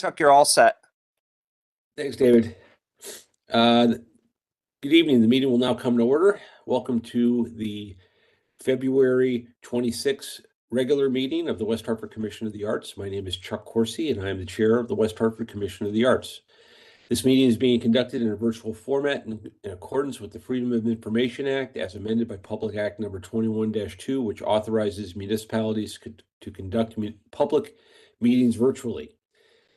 Chuck, you're all set. Thanks, David. Good evening. The meeting will now come to order. Welcome to the February 26th regular meeting of the West Hartford Commission of the Arts. My name is Chuck Corsi, and I am the chair of the West Hartford Commission of the Arts. This meeting is being conducted in a virtual format in accordance with the Freedom of Information Act as amended by Public Act number 21-2, which authorizes municipalities to conduct public meetings virtually.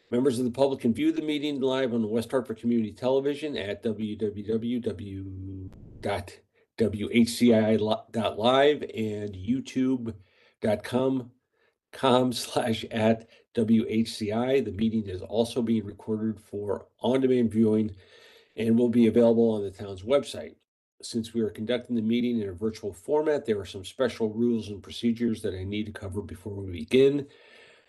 Members of the public can view the meeting live on the West Hartford Community Television at www.whci.live and youtube.com/@WHCI. The meeting is also being recorded for on-demand viewing and will be available on the town's website. Since we are conducting the meeting in a virtual format, there are some special rules and procedures that I need to cover before we begin.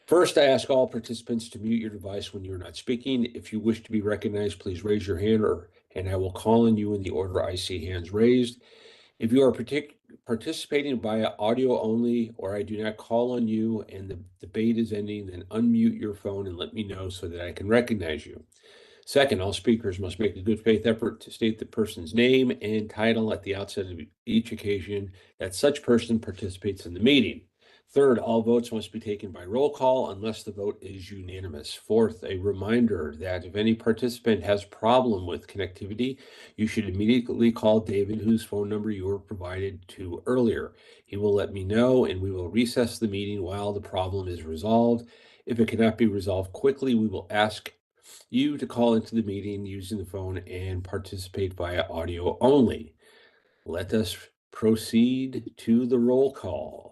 First, I ask all participants to mute your device when you're not speaking. If you wish to be recognized, please raise your hand and I will call on you in the order I see hands raised. If you are participating via audio only, or I do not call on you and the debate is ending, then unmute your phone and let me know so that I can recognize you. Second, all speakers must make a good faith effort to state the person's name and title at the outset of each occasion that such person participates in the meeting. Third, all votes must be taken by roll call unless the vote is unanimous. Fourth, a reminder that if any participant has problem with connectivity, you should immediately call David, whose phone number you were provided to earlier. He will let me know and we will recess the meeting while the problem is resolved. If it cannot be resolved quickly, we will ask you to call into the meeting using the phone and participate via audio only. Let us proceed to the roll call.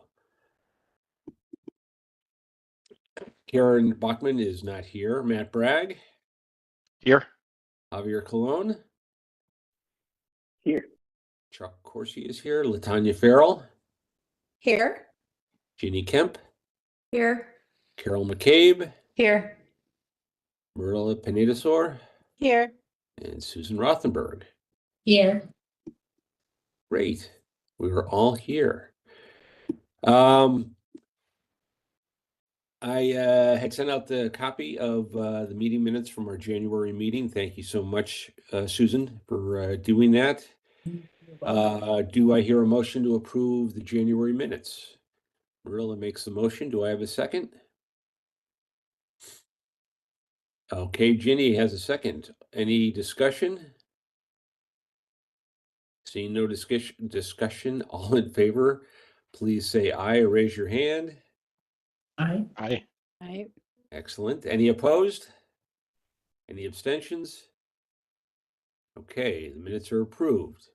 Karen Bachman is not here. Matt Bragg. Here. Javier Colon. Here. Chuck Corsi is here. Latanya Farrell. Here. Ginny Kemp. Here. Carol McCabe. Here. Marilla Pinedasor. Here. And Susan Rothenberg. Here. Great. We are all here. I had sent out the copy of the meeting minutes from our January meeting. Thank you so much, Susan, for doing that. Do I hear a motion to approve the January minutes? Marilla makes the motion. Do I have a second? Okay, Ginny has a second. Any discussion? Seeing no discussion, all in favor, please say aye or raise your hand. Aye. Aye. Aye. Excellent. Any opposed? Any abstentions? Okay, the minutes are approved.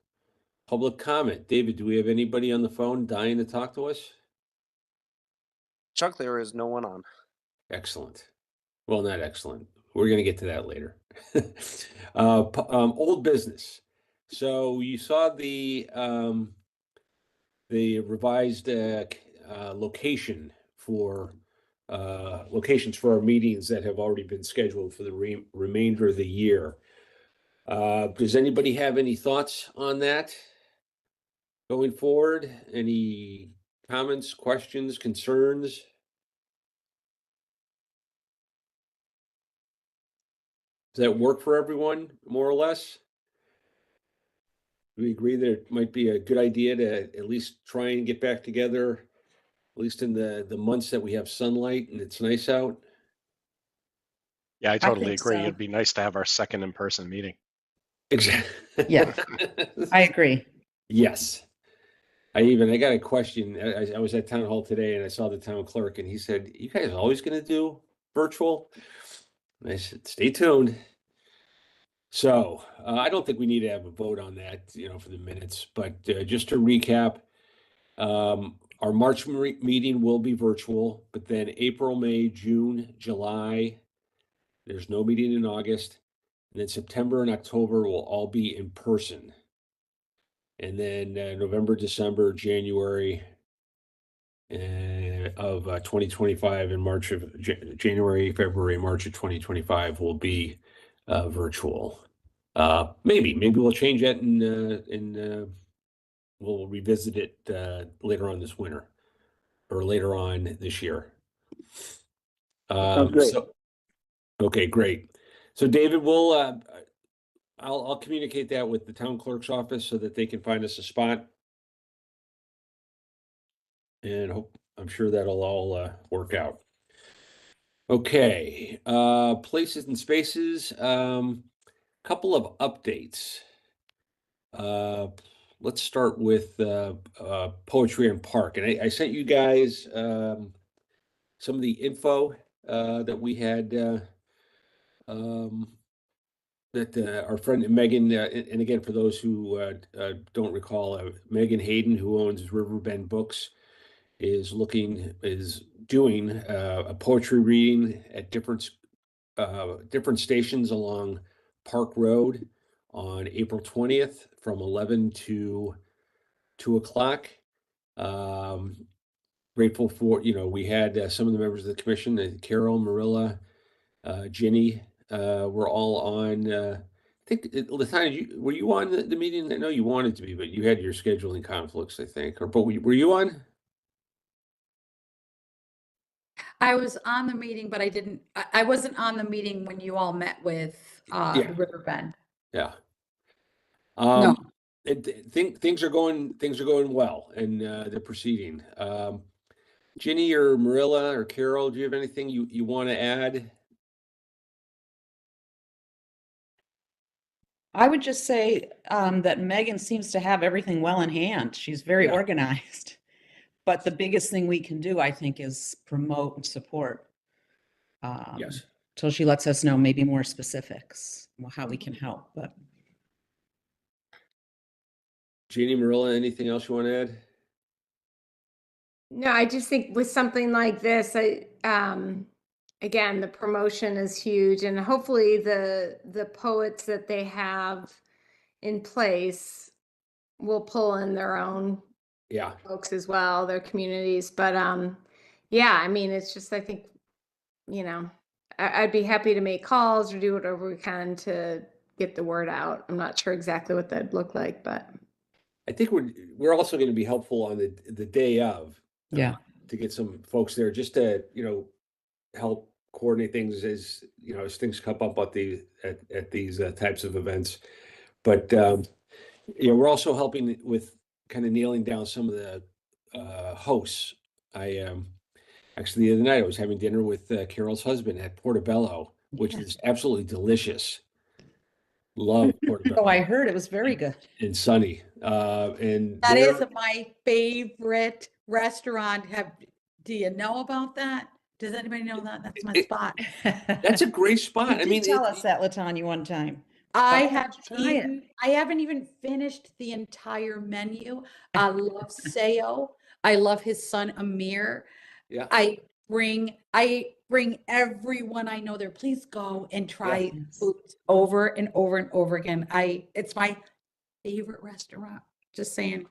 Public comment. David, do we have anybody on the phone dying to talk to us? Chuck, there is no one on. Excellent. Well, not excellent. We're going to get to that later. Old business. So you saw the revised location for locations for our meetings that have already been scheduled for the remainder of the year. Does anybody have any thoughts on that going forward? Any comments, questions, concerns? Does that work for everyone, more or less? Do we agree that it might be a good idea to at least try and get back together, at least in the months that we have sunlight and it's nice out? Yeah, I totally think agree. so. It'd be nice to have our second in-person meeting. Exactly. Yeah, I agree. Yes. I got a question. I was at town hall today and I saw the town clerk and he said, "You guys are always going to do virtual?" And I said, "Stay tuned." So I don't think we need to have a vote on that, for the minutes, but just to recap, our March meeting will be virtual, but then April, May, June, July, there's no meeting in August, and then September and October will all be in person. And then November, December, January of 2025 and March of January, February, March of 2025 will be virtual. Maybe we'll change that and we'll revisit it later on this winter or later on this year. Sounds great. Okay, great. So David, I'll communicate that with the town clerk's office so that they can find us a spot. And I'm sure that'll all work out. Okay, places and spaces, couple of updates. Let's start with Poetry and Park. And I sent you guys some of the info that we had that our friend Megan, and again, for those who don't recall, Megan Hayden, who owns Riverbend Books, is doing a poetry reading at different stations along Park Road on April 20th from 11 to 2 o'clock. Grateful for, we had some of the members of the commission, Carol, Marilla, Ginny, were all on. I think, Latonya, were you on the meeting? I know you wanted to be, but you had your scheduling conflicts, I think. But were you on? I was on the meeting, but I wasn't on the meeting when you all met with Yeah. Riverbend. Yeah. No. Things are going well, and they're proceeding. Ginny or Marilla or Carol, do you have anything you want to add? I would just say that Megan seems to have everything well in hand. She's very Yeah. organized. But the biggest thing we can do, I think, is promote and support. Yes. Till she lets us know maybe more specifics, how we can help. But Ginny, Marilla, anything else you want to add? No, I just think with something like this, again, the promotion is huge, and hopefully the poets that they have in place will pull in their own Yeah. folks as well, their communities. But yeah, I mean, it's just, I think, I'd be happy to make calls or do whatever we can to get the word out. I'm not sure exactly what that'd look like, but I think we're also going to be helpful on the day of. yeah. To get some folks there just to, help coordinate things as things come up at these types of events. But we're also helping with kind of nailing down some of the hosts. I actually the other night I was having dinner with Carol's husband at Portobello, which is absolutely delicious. Love Portobello. Oh, I heard it was very good. And sunny. And That is my favorite restaurant. Do you know about that? Does anybody know that? That's my spot. That's a great spot. You did tell us that, Latonya, one time. I But have try it. I haven't even finished the entire menu. I love Sayo. I love his son Amir. Yeah. I bring everyone I know there. Please go and try Yes. food over and over and over again. It's my favorite restaurant. Just saying.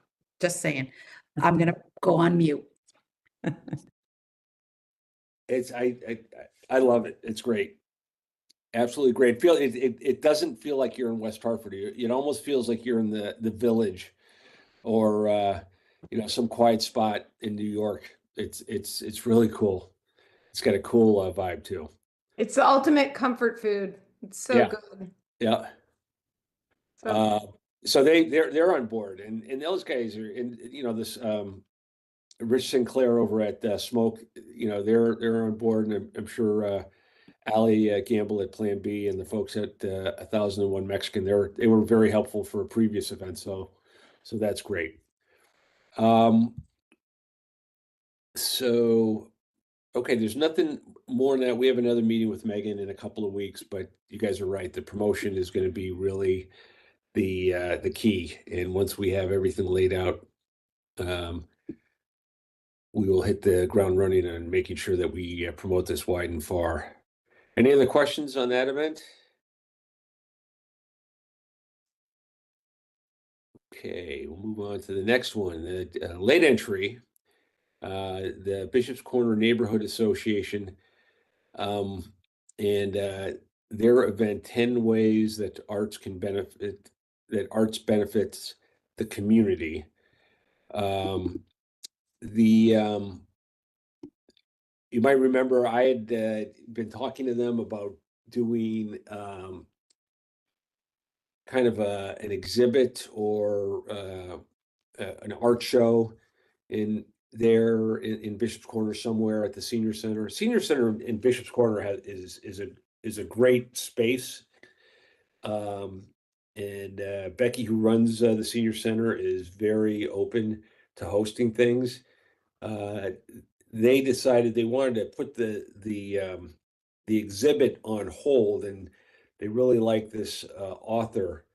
I'm gonna go on mute. I love it. It's great. Absolutely great. It doesn't feel like you're in West Hartford. It almost feels like you're in the village or some quiet spot in New York. It's really cool. It's got a cool vibe too. it's the ultimate comfort food. It's so Yeah. good. Yeah. So they're on board, and those guys are in. This Rich Sinclair over at Smoke. They're on board, and I'm sure Allie Gamble at Plan B and the folks at 1001 Mexican. They were very helpful for a previous event, so that's great. So okay, there's nothing more than that. We have another meeting with Megan in a couple of weeks, but you guys are right. The promotion is going to be really the key, and once we have everything laid out, we will hit the ground running on making sure that we promote this wide and far. Any other questions on that event? Okay, we'll move on to the next one. The late entry, the Bishop's Corner Neighborhood Association, and their event, 10 ways that arts benefits the community. You might remember I had been talking to them about doing kind of an exhibit or an art show in Bishop's Corner somewhere at the senior center. Senior center in Bishop's Corner is a great space. And Becky, who runs the senior center, is very open to hosting things. They decided they wanted to put the exhibit on hold, and they really like this author,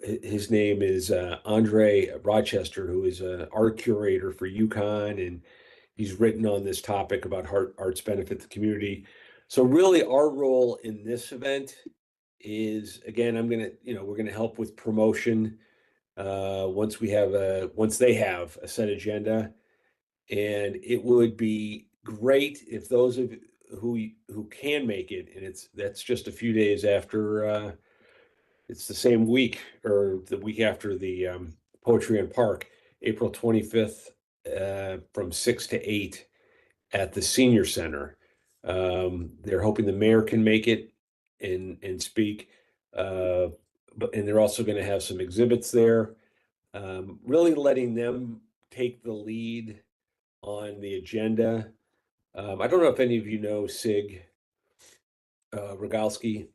his name is Andre Rochester, who is an art curator for UConn, and he's written on this topic about arts benefit the community. So really, our role in this event is, again, we're gonna help with promotion once they have a set agenda. And it would be great if those of who can make it, and that's just a few days after, it's the same week or the week after the Poetry and Park, April 25th, from 6 to 8 at the Senior Center. They're hoping the mayor can make it and speak, and they're also going to have some exhibits there, really letting them take the lead on the agenda. I don't know if any of you know Sig Rogalski.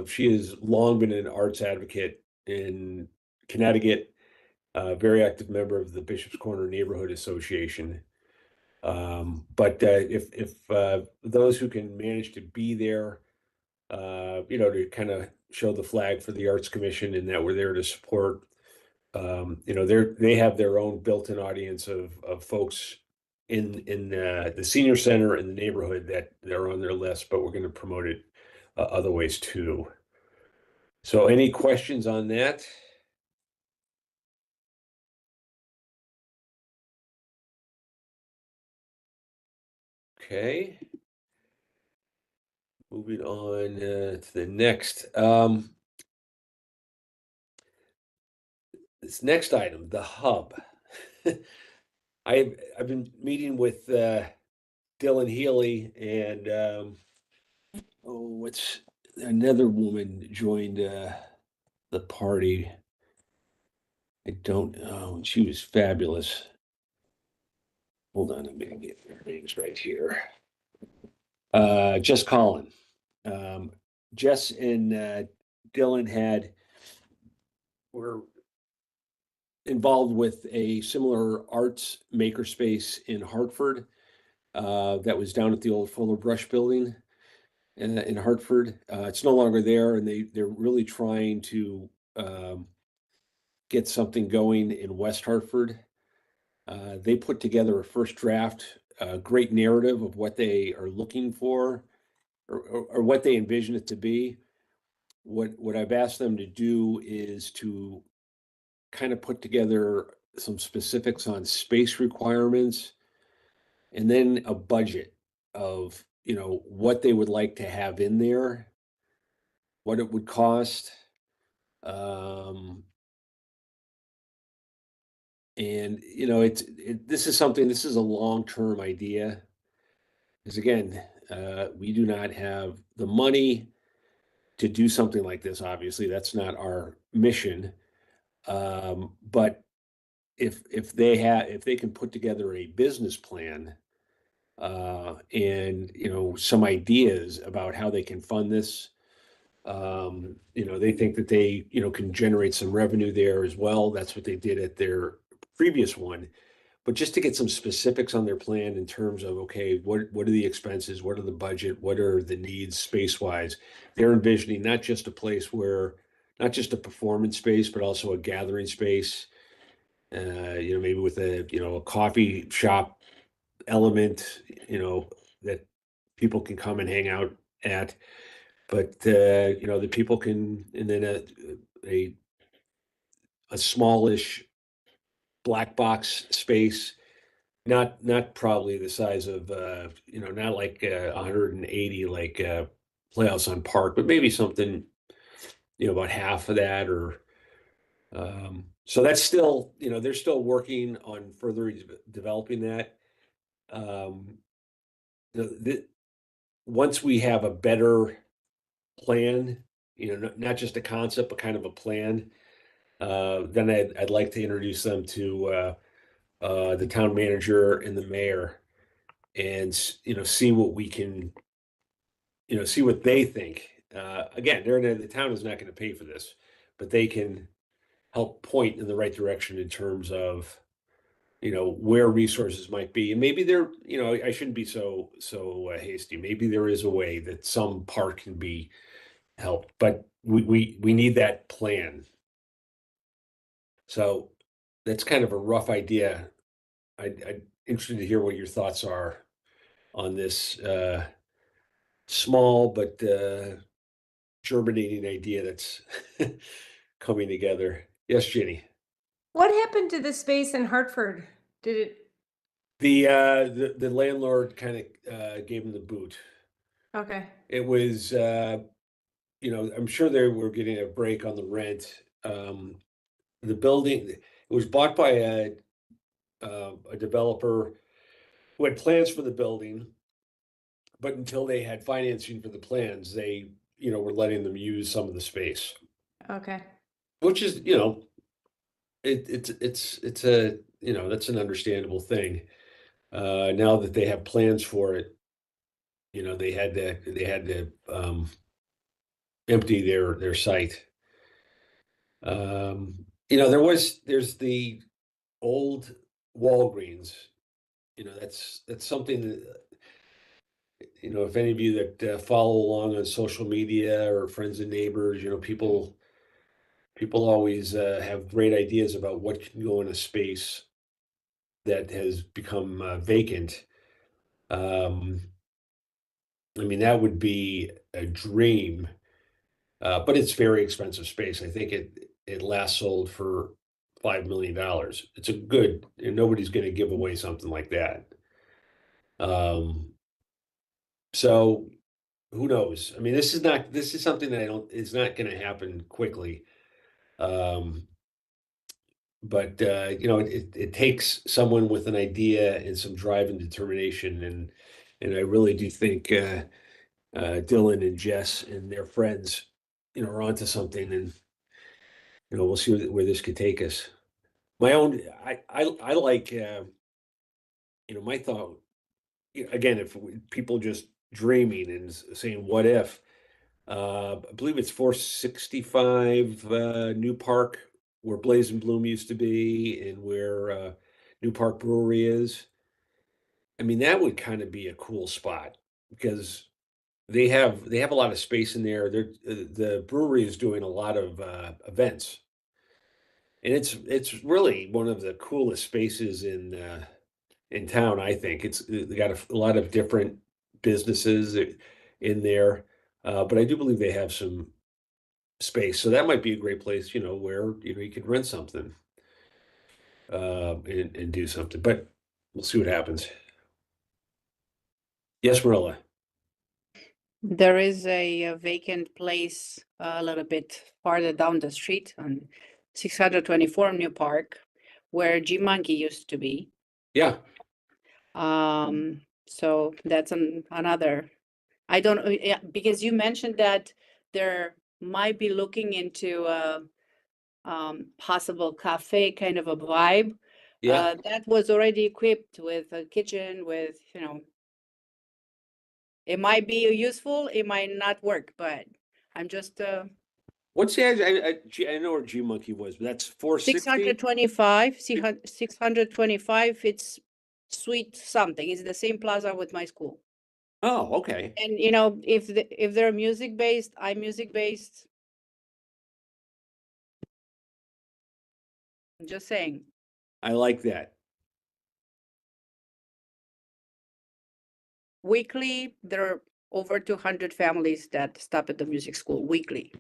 She has long been an arts advocate in Connecticut, very active member of the Bishop's Corner Neighborhood Association. But if those who can manage to be there, to kind of show the flag for the Arts Commission and that we're there to support, they have their own built-in audience of folks in the senior center and the neighborhood that they're on their list, but we're going to promote it other ways too. So any questions on that? Okay. Moving on to the next. This next item, the hub. I've been meeting with Dylan Healy and what's another woman joined the party. I don't know. She was fabulous. Hold on, I'm gonna get her names right here. Jess Collin. Jess and Dylan were involved with a similar arts makerspace in Hartford that was down at the old Fuller Brush building in Hartford. It's no longer there, and they're really trying to get something going in West Hartford. They put together a first draft, a great narrative of what they are looking for or what they envision it to be. What I've asked them to do is to kind of put together some specifics on space requirements and then a budget of, what they would like to have in there, what it would cost. And this is a long-term idea, because again, we do not have the money to do something like this. Obviously, that's not our mission. But if they can put together a business plan and some ideas about how they can fund this, they think that they can generate some revenue there as well. That's what they did at their previous one. But just to get some specifics on their plan in terms of, okay, what are the expenses, what are the budget, what are the needs space wise? They're envisioning not just a performance space, but also a gathering space. Maybe with a coffee shop element, that people can come and hang out at. But the people can, and then a smallish black box space, not probably the size of not like 180 like Playhouse on Park, but maybe something about half of that, or so that's still they're still working on further developing that. once we have a better plan, not just a concept, but kind of a plan, then I'd like to introduce them to the town manager and the mayor and, see what we can, see what they think. Again, the town is not going to pay for this, but they can help point in the right direction in terms of, where resources might be. And maybe I shouldn't be so hasty. Maybe there is a way that some part can be helped, but we need that plan. So that's kind of a rough idea. I'd interested to hear what your thoughts are on this small but germinating idea that's coming together. Yes, Jenny. What happened to the space in Hartford? Did it, The landlord kind of gave him the boot. okay, It was I'm sure they were getting a break on the rent. The building, it was bought by a developer who had plans for the building, but until they had financing for the plans, they were letting them use some of the space, okay. which is it's a that's an understandable thing. Now that they have plans for it, they had to empty their site. There's the old Walgreens. That's something that, if any of you that follow along on social media or friends and neighbors, people always have great ideas about what can go in a space that has become vacant. I mean, that would be a dream, but it's very expensive space. I think it last sold for $5 million. It's a good, and nobody's going to give away something like that. So who knows? I mean, this is something that it's not going to happen quickly. But it takes someone with an idea and some drive and determination, and I really do think Dylan and Jess and their friends, are onto something, and we'll see where this could take us. I like my thought again, if people just dreaming and saying what if. I believe it's 465 New Park, where Blaze and Bloom used to be, and where New Park Brewery is. I mean, that would kind of be a cool spot because they have a lot of space in there. The brewery is doing a lot of events, and it's really one of the coolest spaces in town. I think they got a lot of different businesses in there, but I do believe they have some space. So that might be a great place, where you could rent something and do something. But we'll see what happens. Yes, Marilla. There is a vacant place a little bit farther down the street on 624 New Park, where G Monkey used to be. Yeah. So that's another. I don't know, yeah, because you mentioned that there might be looking into possible cafe kind of a vibe. Yeah. That was already equipped with a kitchen with, it might be useful, it might not work, but I'm just What's the I know where G Monkey was, but that's 460. 625, 625, it's Suite something. It's the same plaza with my school. Oh, okay. And if they're music based, I'm music based. I'm just saying. I like that. Weekly, there are over 200 families that stop at the music school weekly.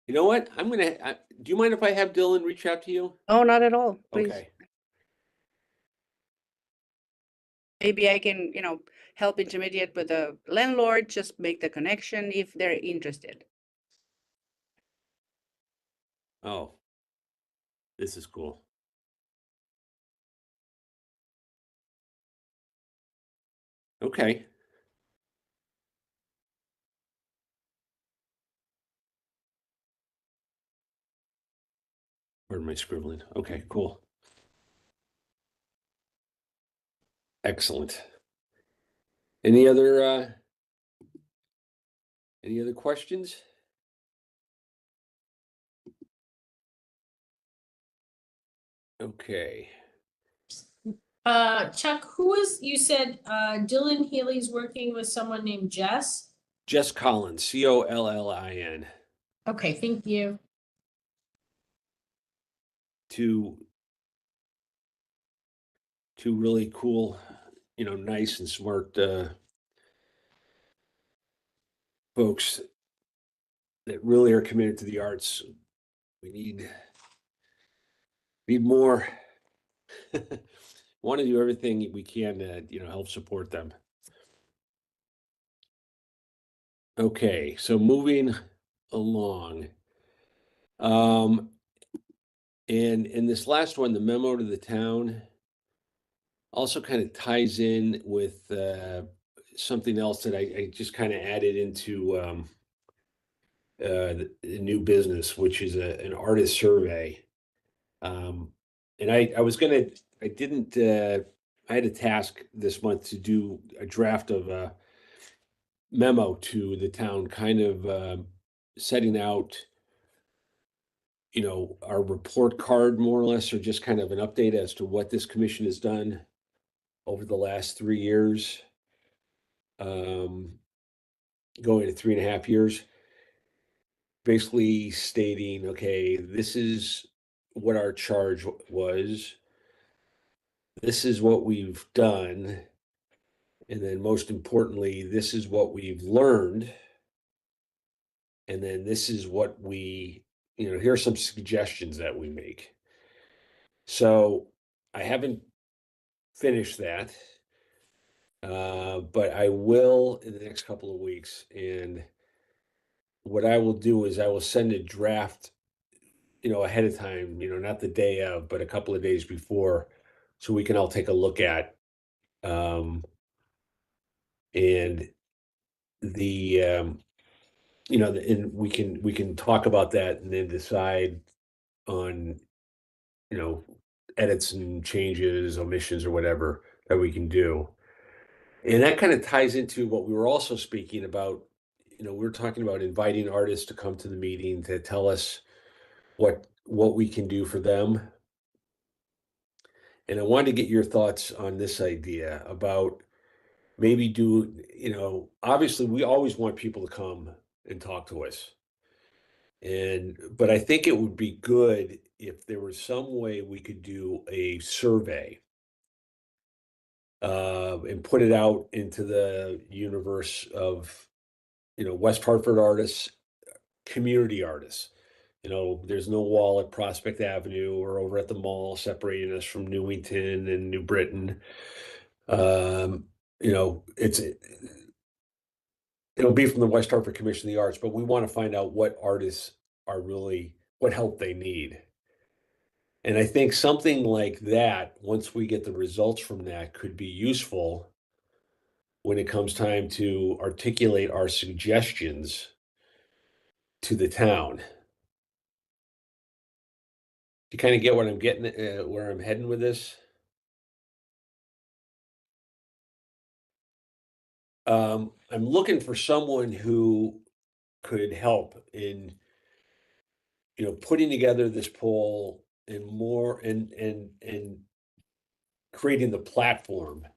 You know what? Do you mind if I have Dylan reach out to you? Oh, not at all, please. Okay. Maybe I can, help intermediate with the landlord, just make the connection if they're interested. Oh, this is cool. Okay. Where am I scribbling? Okay, cool. Excellent. Any other questions? Okay. Chuck, you said, Dylan Healy's working with someone named Jess? Jess Collins, Collin. Okay, thank you. Two really cool, nice and smart folks that really are committed to the arts. We need more. Want to do everything we can to, help support them. Okay, so moving along. And in this last one, the memo to the town also kind of ties in with something else that I just kind of added into the new business, which is an artist survey. And I had a task this month to do a draft of a memo to the town, kind of setting out, our report card more or less, or just kind of an update as to what this commission has done over the last 3 years, going to 3.5 years, basically stating, okay, this is what our charge was. This is what we've done. And then most importantly, this is what we've learned. And then this is what here are some suggestions that we make. So I haven't finished that, but I will in the next couple of weeks. And what I will do is I will send a draft, ahead of time, not the day of, but a couple of days before, so we can all take a look at. And the, and we can talk about that and then decide on, edits and changes, omissions, or whatever that we can do. And that kind of ties into what we were also speaking about. We were talking about inviting artists to come to the meeting to tell us what we can do for them. And I wanted to get your thoughts on this idea about maybe obviously we always want people to come and talk to us. But I think it would be good if there was some way we could do a survey and put it out into the universe of, West Hartford artists, community artists. There's no wall at Prospect Avenue or over at the mall separating us from Newington and New Britain. It'll be from the West Hartford Commission of the Arts, but we want to find out what artists are really, what help they need. And I think something like that, once we get the results from that, could be useful when it comes time to articulate our suggestions to the town. You kind of get what I'm getting, where I'm heading with this? I'm looking for someone who could help in, putting together this poll and more and creating the platform.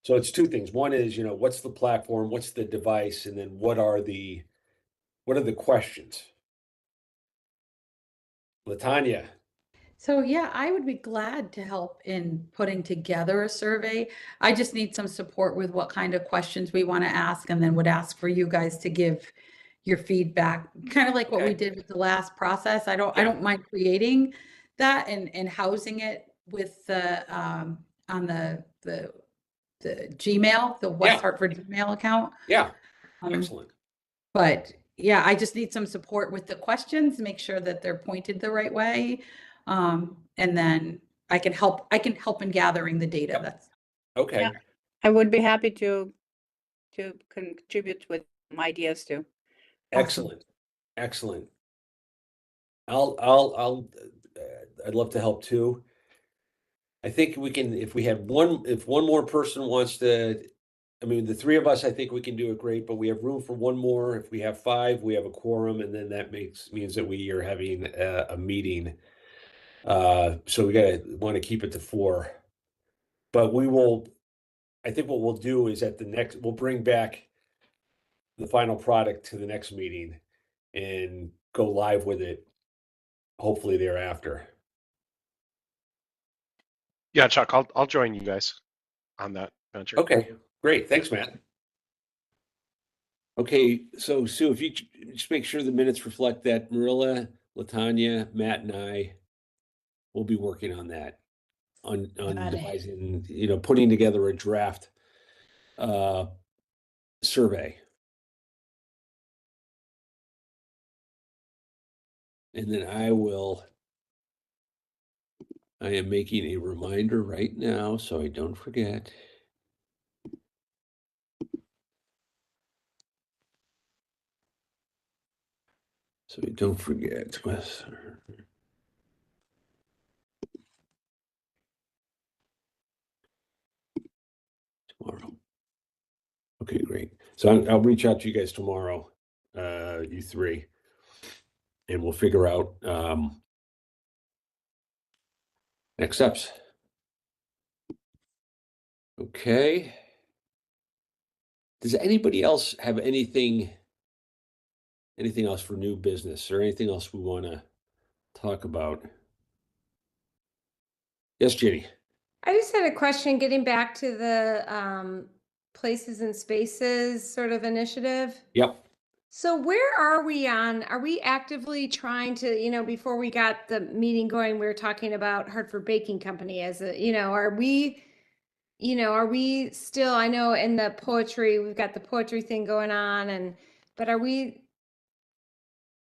So it's two things. One is, what's the platform, what's the device, and then what are the questions? Latanya. So yeah, I would be glad to help in putting together a survey. I just need some support with what kind of questions we want to ask, and then would ask for you guys to give your feedback, kind of like what we Okay. did with the last process. I don't mind creating that and housing it with the on the Gmail, the West Yeah. Hartford Gmail account. Yeah, Um, excellent. But yeah, I just need some support with the questions, make sure that they're pointed the right way. And then I can help in gathering the data. Yep. That's Okay. Yeah. I would be happy to to contribute with some ideas too. Excellent, excellent. I'd love to help too. I think we can, if one more person wants to, I mean, the three of us, I think we can do it great, but we have room for one more. If we have five, we have a quorum, and then that means that we are having a meeting. So we want to keep it to 4. But I think what we'll do is we'll bring back the final product to the next meeting and go live with it, hopefully thereafter. Yeah, Chuck, I'll join you guys on that venture. Okay, great. Thanks, Matt. Okay, so Sue, if you just make sure the minutes reflect that Marilla, Latanya, Matt, and I will be working on that, on Got it. devising, putting together a draft survey. And then I am making a reminder right now so I don't forget. So I don't forget. Tomorrow. Okay, great. So I'll reach out to you guys tomorrow, you three, and we'll figure out next steps. Okay. Does anybody else have anything else for new business or anything else we want to talk about? Yes, Jenny. I just had a question getting back to the places and spaces sort of initiative. Yep. So where are we actively trying to, before we got the meeting going, we were talking about Hartford Baking Company as are we still, I know in the poetry, we've got the poetry thing going on but are we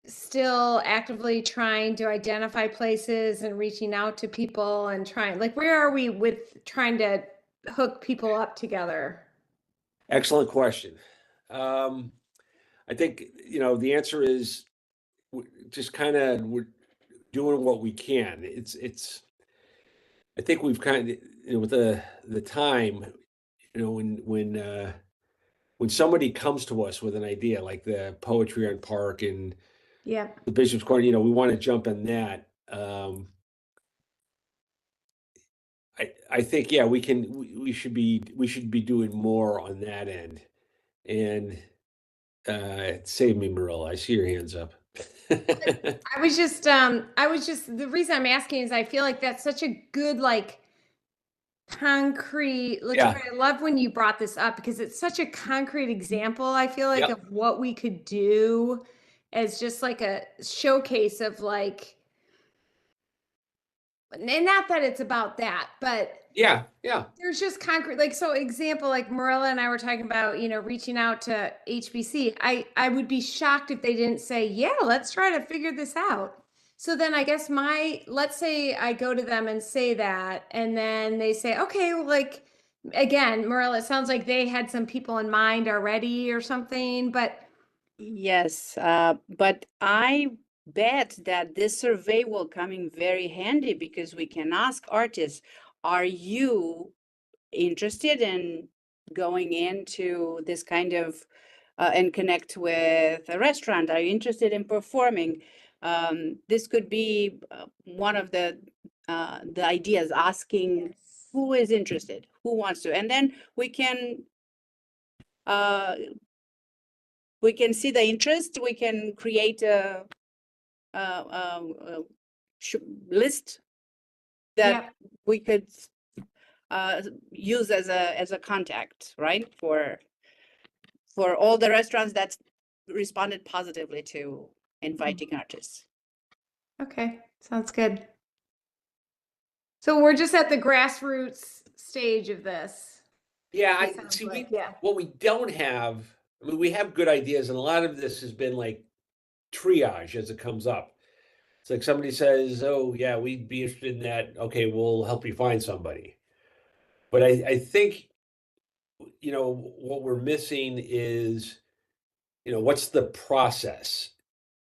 still actively trying to identify places and reaching out to people and where are we with trying to hook people up together? Excellent question. I think, the answer is just we're doing what we can. I think we've kind of, with the time, when somebody comes to us with an idea like the poetry on Park and Yeah. the Bishop's Corner, we want to jump in that. I think, yeah, we should be doing more on that end. And save me, Marilla. I see your hands up. I was just the reason I'm asking is I feel like that's such a good concrete. Yeah. I love when you brought this up because it's such a concrete example, I feel like, Yep. of what we could do as just like a showcase of and not that it's about that, but Yeah. there's just concrete, so example, Marilla and I were talking about, reaching out to HBC. I would be shocked if they didn't say, yeah, let's try to figure this out. So then I guess let's say I go to them and say that, and then they say, okay, again, Marilla, it sounds like they had some people in mind already or something, but. Yes, but I bet that this survey will come in very handy because we can ask artists, are you interested in going into this kind of and connect with a restaurant? Are you interested in performing? This could be one of the ideas, asking who is interested, who wants to, and then we can see the interest. We can create a list that we could use as a contact, right? For all the restaurants that responded positively to inviting artists. Okay, sounds good. So we're just at the grassroots stage of this. Yeah, It sounds like, yeah. what we don't have, we have good ideas, and a lot of this has been triage as it comes up. It's like somebody says, oh yeah, we'd be interested in that. Okay, we'll help you find somebody. But I think you know, what we're missing is, you know, what's the process?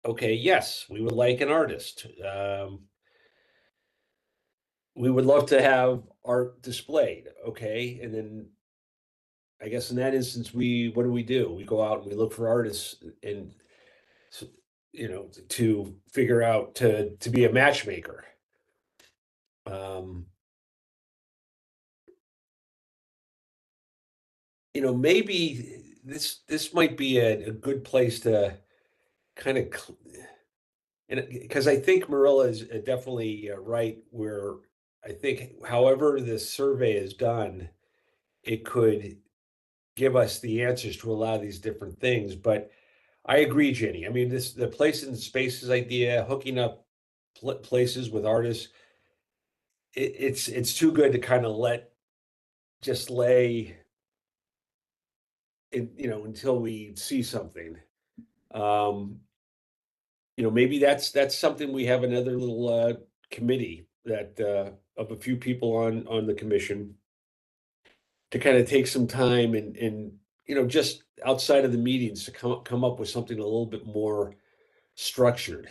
Okay, yes, we would like an artist. We would love to have art displayed, okay? And then I guess in that instance, what do? We go out and we look for artists and, you know, to figure out, to be a matchmaker. You know, maybe this might be a good place to kind of, and because I think Marilla is definitely right, where I think however this survey is done, it could give us the answers to a lot of these different things. But I agree, Jenny. I mean, the places and spaces idea, hooking up places with artists, it's too good to kind of just lay in, you know, until we see something. You know, maybe that's something we have another little committee that of a few people on the commission to kind of take some time and you know, just outside of the meetings to come up with something a little bit more structured.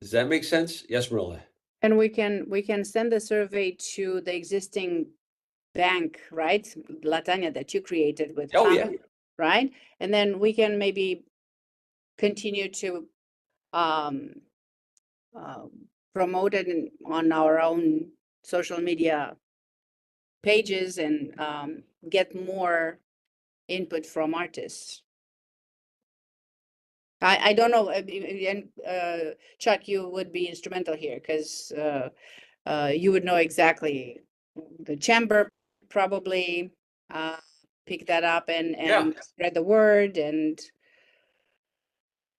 Does that make sense? Yes, Marilla. And we can send the survey to the existing bank, right? Latanya that you created with Oh, Tom, yeah. right? And then we can maybe continue to promote it on our own social media pages and get more input from artists. I don't know, and Chuck, you would be instrumental here because you would know exactly. The chamber probably pick that up and Yeah. spread the word, and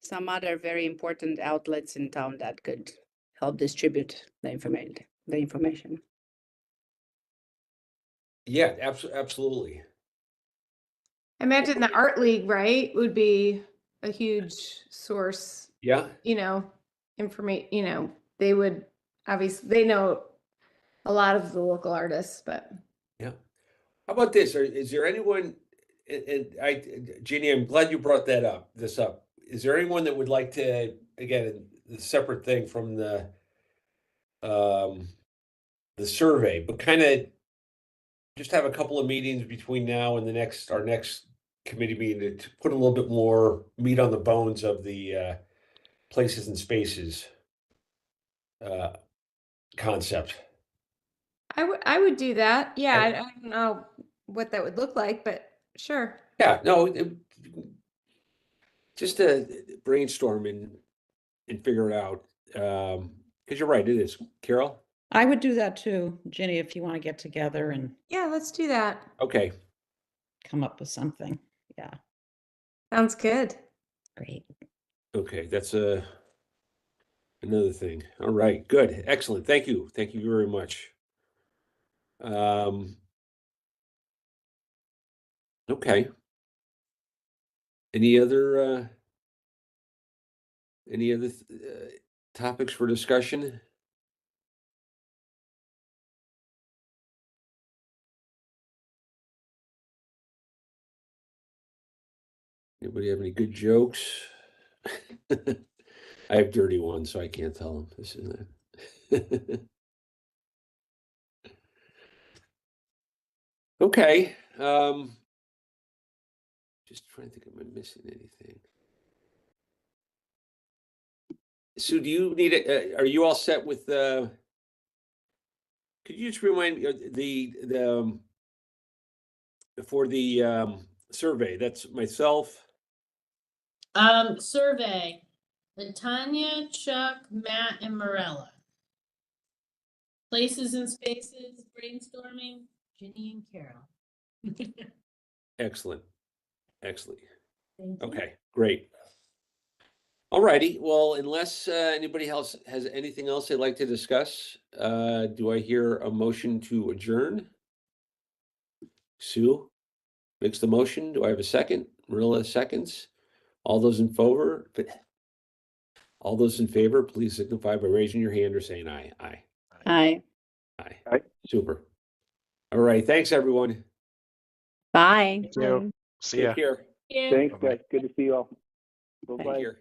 some other very important outlets in town that could help distribute the information. Yeah, absolutely. I imagine the Art League, right, would be a huge source, Yeah. you know, information, you know, they would obviously, they know a lot of the local artists, but. Yeah. How about this? Is there anyone, and Jeannie, I'm glad you brought this up. Is there anyone that would like to, again, the separate thing from the survey, but kind of just have a couple of meetings between now and our next committee meeting to put a little bit more meat on the bones of the places and spaces concept. I would do that. Yeah, I don't know what that would look like, but sure. Yeah, no, just to brainstorm and figure it out. Because you're right, it is. Carol? I would do that too, Ginny, if you want to get together and Yeah, let's do that. Okay. come up with something. Yeah, Sounds good. great. Okay, that's another thing. All right, good, excellent. Thank you very much. Okay. Any other topics for discussion? Anybody have any good jokes? I have dirty ones, so I can't tell them. This is it. Okay. Just trying to think, am I missing anything? Sue, do you need it? Are you all set with could you just remind me the for the survey? That's myself. Survey, Latanya, Chuck, Matt, and Morella. Places and spaces, brainstorming, Ginny and Carol. Excellent. Excellent. Thank you. Okay, great. All righty. Well, unless anybody else has anything else they'd like to discuss, do I hear a motion to adjourn? Sue makes the motion. Do I have a second? Marilla seconds. All those in favor? All those in favor, please signify by raising your hand or saying aye. Aye. Aye. Aye. Aye. Super. All right. Thanks, everyone. Bye. Thank you. See ya. Take care. Yeah. Thanks, Bye-bye. guys. Good to see you all. Take Bye-bye. care.